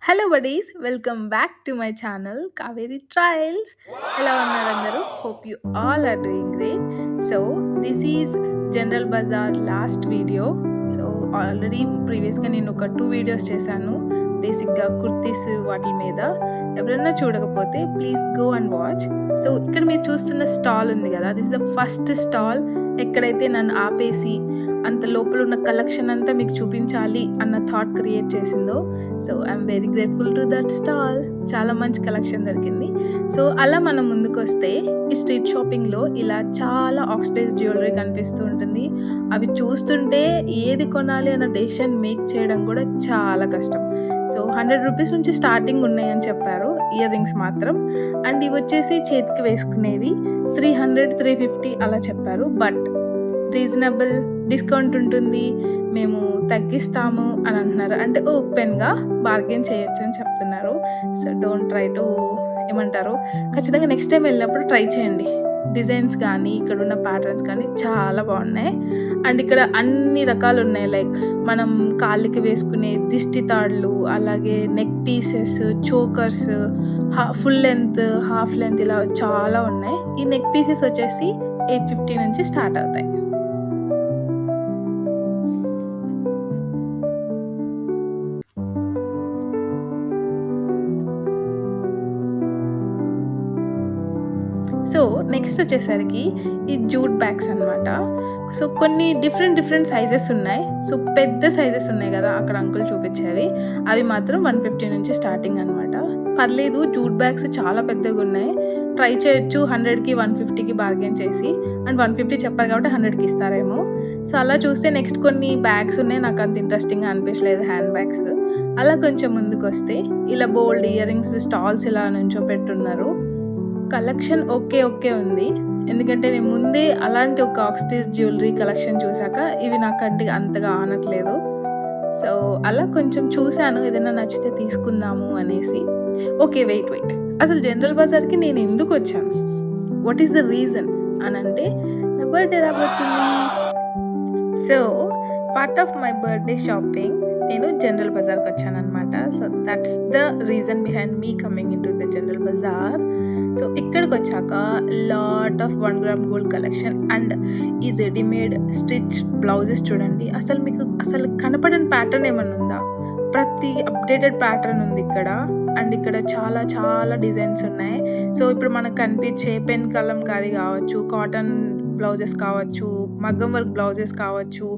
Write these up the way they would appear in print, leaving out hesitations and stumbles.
Hello buddies, welcome back to my channel Kaveri trials. ఎలా ఉన్నారు అందరూ? Hope you all are doing great. So this is general bazaar last video. So already ప్రీవియస్గా నేను ఒక 2 videos చేశాను, బేసిక్గా కుర్తీస్ వాటి మీద. ఎవరైనా చూడకపోతే please go and watch. So ఇక్కడ మీరు చూస్తున్న స్టాల్ ఉంది కదా, this is the first stall ఎక్కడైతే నన్ను ఆపేసి అంత లోపల ఉన్న కలెక్షన్ అంతా మీకు చూపించాలి అన్న థాట్ క్రియేట్ చేసిందో. So I'm very grateful to that stall. చాలా మంచి కలెక్షన్ దొరికింది. సో అలా మనం ముందుకు వస్తే ఈ స్ట్రీట్ షాపింగ్లో ఇలా చాలా ఆక్సిడైజ్ జ్యువెలరీ కనిపిస్తూ ఉంటుంది. అవి చూస్తుంటే ఏది కొనాలి అన్న డెసిషన్ మేక్ చేయడం కూడా చాలా కష్టం. సో 100 రూపీస్ నుంచి స్టార్టింగ్ ఉన్నాయని చెప్పారు ఇయర్ రింగ్స్ మాత్రం. అండ్ ఇవి వచ్చేసి చేతికి వేసుకునేవి 300, 350 అలా చెప్పారు. బట్ రీజనబుల్ డిస్కౌంట్ ఉంటుంది, మేము తగ్గిస్తాము అని అంటున్నారు. అంటే ఓపెన్గా బార్గెన్ చేయొచ్చు అని చెప్తున్నారు. సో డోంట్ ట్రై టు ఏమంటారు, ఖచ్చితంగా నెక్స్ట్ టైం వెళ్ళినప్పుడు ట్రై చేయండి. డిజైన్స్ కానీ ఇక్కడ ఉన్న ప్యాటర్న్స్ కానీ చాలా బాగున్నాయి. అండ్ ఇక్కడ అన్ని రకాలు ఉన్నాయి, లైక్ మనం కాళ్ళకి వేసుకునే దిష్టి తాడులు, అలాగే neck pieces, chokers, full length, half length, ఇలా చాలా ఉన్నాయి. ఈ నెక్ పీసెస్ వచ్చేసి 850 నుంచి స్టార్ట్ అవుతాయి. సో నెక్స్ట్ వచ్చేసరికి ఈ జూట్ బ్యాగ్స్ అనమాట. సో కొన్ని డిఫరెంట్ సైజెస్ ఉన్నాయి. సో పెద్ద సైజెస్ ఉన్నాయి కదా అక్కడ అంకుల్ చూపించేవి, అవి మాత్రం 150 నుంచి స్టార్టింగ్ అనమాట. పర్లేదు, జూట్ బ్యాగ్స్ చాలా పెద్దగా ఉన్నాయి, ట్రై చేయొచ్చు. 100కి 150కి బార్గెన్ చేసి, అండ్ 150 చెప్పారు కాబట్టి 100కి ఇస్తారేమో. సో అలా చూస్తే నెక్స్ట్ కొన్ని బ్యాగ్స్ ఉన్నాయి, నాకు అంత ఇంట్రెస్టింగ్గా అనిపించలేదు, హ్యాండ్ బ్యాగ్స్. అలా కొంచెం ముందుకు వస్తే ఇలా బోల్డ్ ఇయర్ రింగ్స్ స్టాల్స్ ఇలా నుంచో పెట్టున్నారు. కలెక్షన్ ఓకే ఉంది, ఎందుకంటే నేను ముందే అలాంటి ఒక ఆక్సిడైజ్ జ్యువెలరీ కలెక్షన్ చూసాక ఇవి నా కంటికి అంతగా ఆనట్లేదు. సో అలా కొంచెం చూశాను, ఏదైనా నచ్చితే తీసుకుందాము అనేసి. ఓకే, వెయిట్ అసలు జనరల్ బజార్కి నేను ఎందుకు వచ్చాను, వాట్ ఈస్ ద రీజన్ అని అంటే, నా బర్త్డే రాబోతుంది. So part of my birthday shopping నేను జనరల్ బజార్కి వచ్చాను అనమాట. So that's the reason behind me coming into the general bazaar. So ఇక్కడికి వచ్చాక lot of 1 gram gold collection and ఈ రెడీమేడ్ స్టిచ్ బ్లౌజెస్ చూడండి. అసలు కనపడని ప్యాటర్న్ ఏమన్నా ఉందా? ప్రతి అప్డేటెడ్ ప్యాటర్న్ ఉంది ఇక్కడ. అండ్ ఇక్కడ చాలా చాలా డిజైన్స్ ఉన్నాయి. సో ఇప్పుడు మనకు కనిపించే పెన్ కలంకారీ కావచ్చు, కాటన్ బ్లౌజెస్ కావచ్చు, మగ్గం వర్క్ బ్లౌజెస్ కావచ్చు,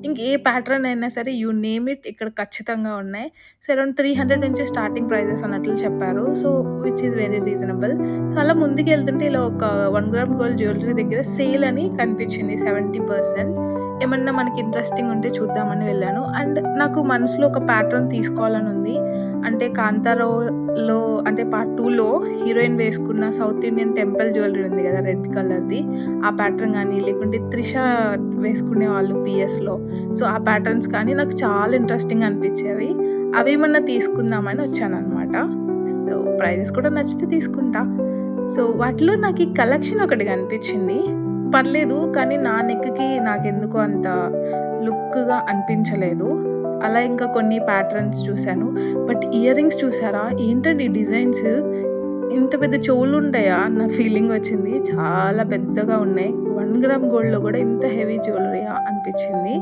ఇంకే ప్యాటర్న్ అయినా సరే యూ నేమ్ ఇట్ ఇక్కడ ఖచ్చితంగా ఉన్నాయి. సో అరౌండ్ 300 నుంచి స్టార్టింగ్ ప్రైజెస్ అన్నట్లు చెప్పారు. So which is very reasonable. So అలా ముందుకు వెళ్తుంటే ఇలా ఒక 1 గ్రామ్ గోల్డ్ జ్యువెలరీ దగ్గర సేల్ అని కనిపించింది, 70%. ఏమన్నా మనకి ఇంట్రెస్టింగ్ ఉంటే చూద్దామని వెళ్ళాను. అండ్ నాకు మనసులో ఒక ప్యాటర్న్ తీసుకోవాలని ఉంది. అంటే కాంతారాలో అంటే పార్ట్ 2లో హీరోయిన్ వేసుకున్న సౌత్ ఇండియన్ టెంపుల్ జ్యువెలరీ ఉంది కదా, రెడ్ కలర్ది, ఆ ప్యాటర్న్ కానీ, లేకుంటే త్రిష వేసుకునే వాళ్ళు పిఎస్లో, సో ఆ ప్యాటర్న్స్ కానీ నాకు చాలా ఇంట్రెస్టింగ్ అనిపించేవి. అవి ఏమన్నా తీసుకుందామని వచ్చాను అనమాట. సో ప్రైజెస్ కూడా నచ్చితే తీసుకుంటా. సో వాటిలో నాకు ఈ కలెక్షన్ ఒకటి కనిపించింది, పర్లేదు, కానీ నా నెక్కి నాకెందుకో అంత లుక్గా అనిపించలేదు. అలా ఇంకా కొన్ని ప్యాటర్న్స్ చూశాను. బట్ ఇయర్ రింగ్స్ చూసారా, ఏంటండి డిజైన్స్, ఇంత పెద్ద చెవులు ఉంటాయా అన్న ఫీలింగ్ వచ్చింది. చాలా పెద్దగా ఉన్నాయి. 1 గ్రామ్ గోల్డ్లో కూడా ఇంత హెవీ జ్యువెలరీయా అనిపించింది.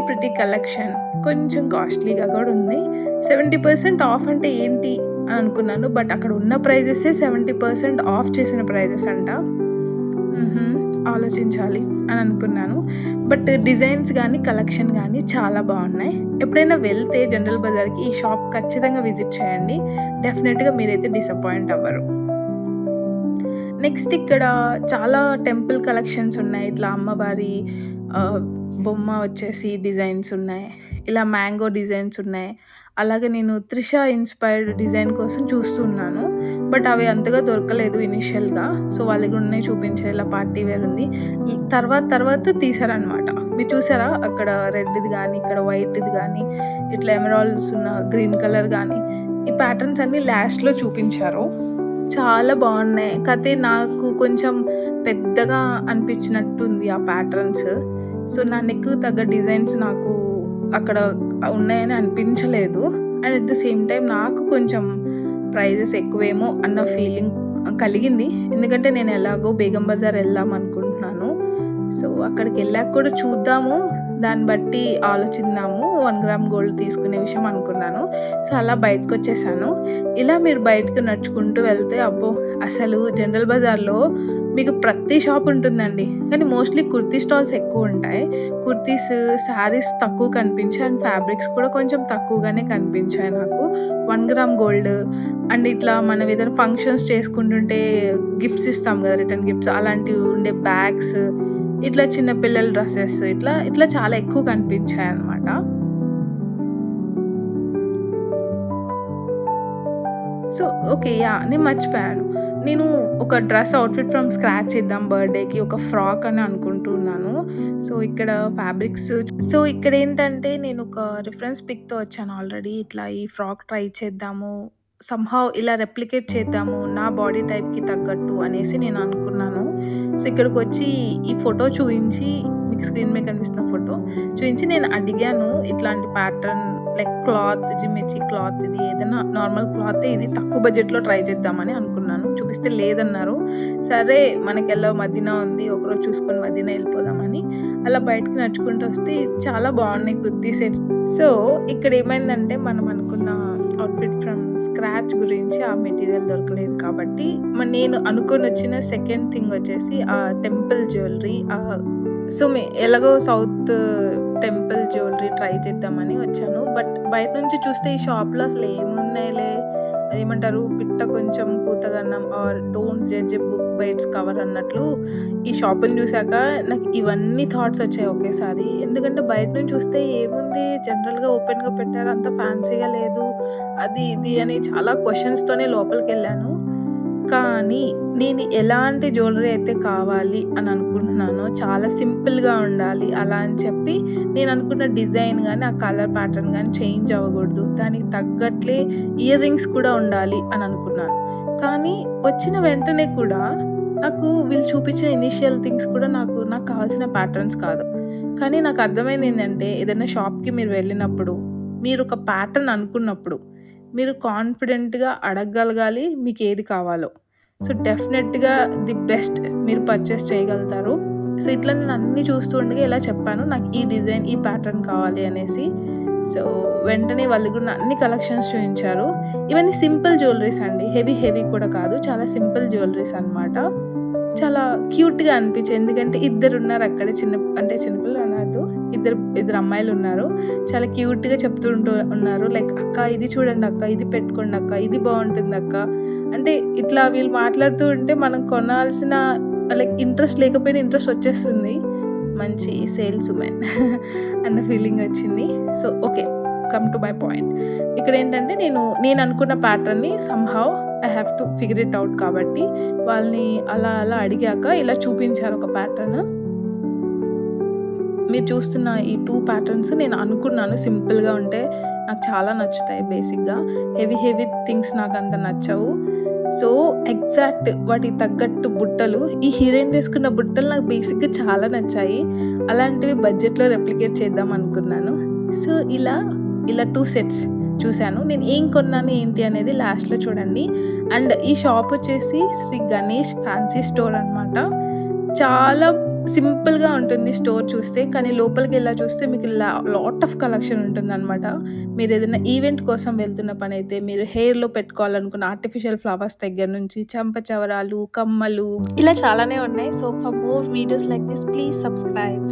ప్రిటీ కలెక్షన్, కొంచెం కాస్ట్లీగా కూడా ఉంది. 70% ఆఫ్ అంటే ఏంటి అని అనుకున్నాను. బట్ అక్కడ ఉన్న ప్రైజెసే 70% ఆఫ్ చేసిన ప్రైజెస్ అంట. ఆలోచించాలి అని అనుకున్నాను. బట్ డిజైన్స్ కానీ కలెక్షన్ కానీ చాలా బాగున్నాయి. ఎప్పుడైనా వెళ్తే జనరల్ బజార్కి ఈ షాప్ ఖచ్చితంగా విజిట్ చేయండి, డెఫినెట్గా మీరైతే డిసప్పాయింట్ అవ్వరు. నెక్స్ట్ ఇక్కడ చాలా టెంపుల్ కలెక్షన్స్ ఉన్నాయి. ఇట్లా అమ్మవారి బొమ్మ వచ్చేసి డిజైన్స్ ఉన్నాయి, ఇలా మ్యాంగో డిజైన్స్ ఉన్నాయి. అలాగే నేను త్రిష ఇన్స్పైర్డ్ డిజైన్ కోసం చూస్తున్నాను, బట్ అవి అంతగా దొరకలేదు ఇనిషియల్గా. సో వాళ్ళ దగ్గర ఉన్నాయి, చూపించారు. ఇలా పార్టీ వేర్ ఉంది, తర్వాత తీసారనమాట. మీరు చూసారా అక్కడ రెడ్ది కానీ, ఇక్కడ వైట్ది కానీ, ఇట్లా ఎమరాల్డ్స్ ఉన్న గ్రీన్ కలర్ కానీ, ఈ ప్యాటర్న్స్ అన్నీ లాస్ట్లో చూపించారు. చాలా బాగున్నాయి. కాకపోతే నాకు కొంచెం పెద్దగా అనిపించినట్టుంది ఆ ప్యాటర్న్స్. సో నా నెక్ తగ్గ డిజైన్స్ నాకు అక్కడ ఉన్నాయని అనిపించలేదు. And at the same time నాకు కొంచెం ప్రైజెస్ ఎక్కువేమో అన్న ఫీలింగ్ కలిగింది. ఎందుకంటే నేను ఎలాగో బేగం బజార్ వెళ్దాం అనుకుంటున్నాను. సో అక్కడికి వెళ్ళాక కూడా చూద్దాము, దాన్ని బట్టి ఆలోచిద్దాము 1 గ్రామ్ గోల్డ్ తీసుకునే విషయం అనుకున్నాను. సో అలా బయటకొచ్చేసాను. ఇలా మీరు బయటకు నడుచుకుంటూ వెళ్తే అబ్బో! అసలు జనరల్ బజార్‌లో మీకు ప్రతి షాప్ ఉంటుందండి. కానీ మోస్ట్‌లీ కుర్తీ స్టాల్స్ ఎక్కువుంటాయి. కుర్తీస్, శారీస్ తక్కువ కనిపించాయి. అండ్ ఫ్యాబ్రిక్స్ కూడా కొంచెం తక్కువగానే కనిపించాయి నాకు. 1 గ్రామ్ గోల్డ్ అండ్ ఇట్లా మనం ఏదైనా ఫంక్షన్స్ చేసుకుంటుంటే గిఫ్ట్స్ ఇస్తాం కదా! రిటర్న్ గిఫ్ట్స్ అలాంటివి ఉండే బ్యాగ్స్, ఇట్లా చిన్న పిల్లల డ్రెసెస్ ఇట్లా చాలా ఎక్కువ కనిపించాయన్నమాట. So okay. నేను మర్చిపోయాను. నేను ఒక డ్రెస్ అవుట్‌ఫిట్ ఫ్రమ్ స్క్రాచ్ చేద్దాం బర్త్‌డేకి, ఒక ఫ్రాక్ అని అనుకుంటున్నాను. సో ఇక్కడ ఫ్యాబ్రిక్స్ సో ఇక్కడేంటంటే నేను ఒక రిఫరెన్స్ పిక్‌తో వచ్చాను ఆల్రెడీ. ఇట్లా ఈ ఫ్రాక్ ట్రై చేద్దాము, సమ్‌హౌ ఇలా రెప్లికేట్ చేద్దాము నా బాడీ టైప్‌కి తగ్గట్టు అనేసి నేను అనుకున్నాను. సో ఇక్కడికొచ్చి ఈ ఫోటో చూయించి, మీకు స్క్రీన్ మీద కనిపిస్తున్న ఫోటో చూయించి నేను అడిగాను. ఇట్లాంటి ప్యాటర్న్ లైక్ క్లాత్, జిమ్మిచ్చి క్లాత్ ఇది ఏదైనా నార్మల్ క్లాతే ఇది తక్కువ బడ్జెట్‌లో ట్రై చేద్దామని అనుకున్నాను. చూపిస్తే లేదన్నారు. సరే మనకెలా మదీనా ఉంది, ఒకరోజు చూసుకొని మదీనా వెళ్ళిపోదామని అలా బయటకి నడుచుకుంటూ వస్తే చాలా బాగున్నాయి కుర్తీ సెట్స్. సో ఇక్కడ ఏమైందంటే మనం అనుకున్న అవుట్‌ఫిట్ ఫ్రమ్ స్క్రాచ్ గురించి ఆ మెటీరియల్ దొరకలేదు కాబట్టి నేను అనుకొని వచ్చిన సెకండ్ థింగ్ వచ్చేసి ఆ టెంపుల్ జ్యువెలరీ. సో ఎలాగో సౌత్ టెంపుల్ జ్యువెలరీ ట్రై చేద్దామని వచ్చాను. బట్ బయట నుంచి చూస్తే ఈ షాప్‌లో అసలు ఏమున్నాయిలే, అదేమంటారు పిట్ట కొంచెం కూతగన్నం or don't judge a book by its cover అన్నట్లు ఈ షాపుని చూసాక నాకు ఇవన్నీ థాట్స్ వచ్చాయి ఒకేసారి. ఎందుకంటే బయట నుంచి చూస్తే ఏముంది, జనరల్‌గా ఓపెన్‌గా పెట్టారు, అంత ఫ్యాన్సీగా లేదు, అది ఇది అని చాలా క్వెషన్స్‌తోనే లోపలికెళ్ళాను. కానీ నేను ఎలాంటి జ్యువెలరీ అయితే కావాలి అని అనుకుంటున్నానో చాలా సింపుల్‌గా ఉండాలి అలా అని చెప్పి నేను అనుకున్న డిజైన్ గాని, ఆ కలర్ ప్యాటర్న్ గాని చేంజ్ అవ్వకూడదు, దానికి తగ్గట్లే ఇయర్ రింగ్స్ కూడా ఉండాలి అని అనుకున్నాను. కానీ వచ్చిన వెంటనే కూడా నాకు వీళ్ళు చూపించిన ఇనీషియల్ థింగ్స్ కూడా నాకు కావాల్సిన ప్యాటర్న్స్ కాదు. కానీ నాకు అర్థమైంది ఏంటంటే ఏదైనా షాప్‌కి మీరు వెళ్ళినప్పుడు, మీరు ఒక ప్యాటర్న్ అనుకున్నప్పుడు మీరు కాన్ఫిడెంట్‌గా అడగగలగాలి మీకేది కావాలో. సో డెఫినెట్‌గా ది బెస్ట్ మీరు పర్చేస్ చేయగలుగుతారు. సో ఇట్లా నేను అన్నీ చూస్తూ ఉండగా ఇలా చెప్పాను, నాకు ఈ డిజైన్, ఈ ప్యాటర్న్ కావాలి అనేసి. సో వెంటనే వాళ్ళు కూడా అన్ని కలెక్షన్స్ చూయించారు. ఇవన్నీ సింపుల్ జ్యువెలరీస్ అండి. హెవీ కూడా కాదు. చాలా సింపుల్ జ్యువెలరీస్ అనమాట. చాలా క్యూట్‌గా అనిపించాయి. ఎందుకంటే ఇద్దరున్నారు అక్కడే చిన్నపిల్లలు అనొద్దు. ఇద్దరు అమ్మాయిలున్నారు. చాలా క్యూట్‌గా ఉన్నారు. లైక్ "అక్క ఇది చూడండి అక్క, ఇది పెట్టుకోండి అక్క, ఇది బావుంటుందక్క." అంటే ఇట్లా వీళ్ళు మాట్లాడుతూ ఉంటే మనం కొనాల్సిన లైక్ ఇంట్రెస్ట్ లేకపోయినా ఇంట్రెస్ట్ వచ్చేస్తుంది. మంచి సేల్స్ ఉమెన్ అన్న ఫీలింగ్ వచ్చింది. So okay. Come to my point. ఇక్కడేంటంటే నేను అనుకున్న ప్యాటర్న్‌ని somehow I have to figure it out కాబట్టి వాళ్ళని అలా అడిగాక ఇలా చూపించారు ఒక ప్యాటర్న్. మీరు చూస్తున్న ఈ 2 ప్యాటర్న్స్ నేను అనుకున్నాను సింపుల్‌గా ఉంటే నాకు చాలా నచ్చుతాయి బేసిక్‌గా. హెవీ థింగ్స్ నాకంత నచ్చవు. సో ఎగ్జాక్ట్ వాటికి తగ్గట్టు బుట్టలు, ఈ హీరోయిన్ వేసుకున్న బుట్టలు నాకు బేసిక్‌గా చాలా నచ్చాయి. అలాంటివి బడ్జెట్‌లో రెప్లికేట్ చేద్దాం అనుకున్నాను. సో ఇలా 2 సెట్స్ చూసాను. నేను ఏం కొన్నాను ఏంటి అనేది లాస్ట్‌లో చూడండి. అండ్ ఈ షాప్ వచ్చేసి శ్రీ గణేష్ ఫ్యాన్సీ స్టోర్ అనమాట. చాలా సింపుల్‌గా ఉంటుంది స్టోర్ చూస్తే. కానీ లోపలికెళ్ళా చూస్తే మీకు లాట్ ఆఫ్ కలెక్షన్ ఉంటుందనమాట. మీరేదైనా ఈవెంట్ కోసం వెళ్తున్న పనైతే, మీరు హెయిర్‌లో పెట్టుకోవాలనుకున్న ఆర్టిఫిషియల్ ఫ్లవర్స్ దగ్గర నుంచి చంపచవరాలు, కమ్మలు ఇలా చాలానే ఉన్నాయి. So for more videos like this please subscribe.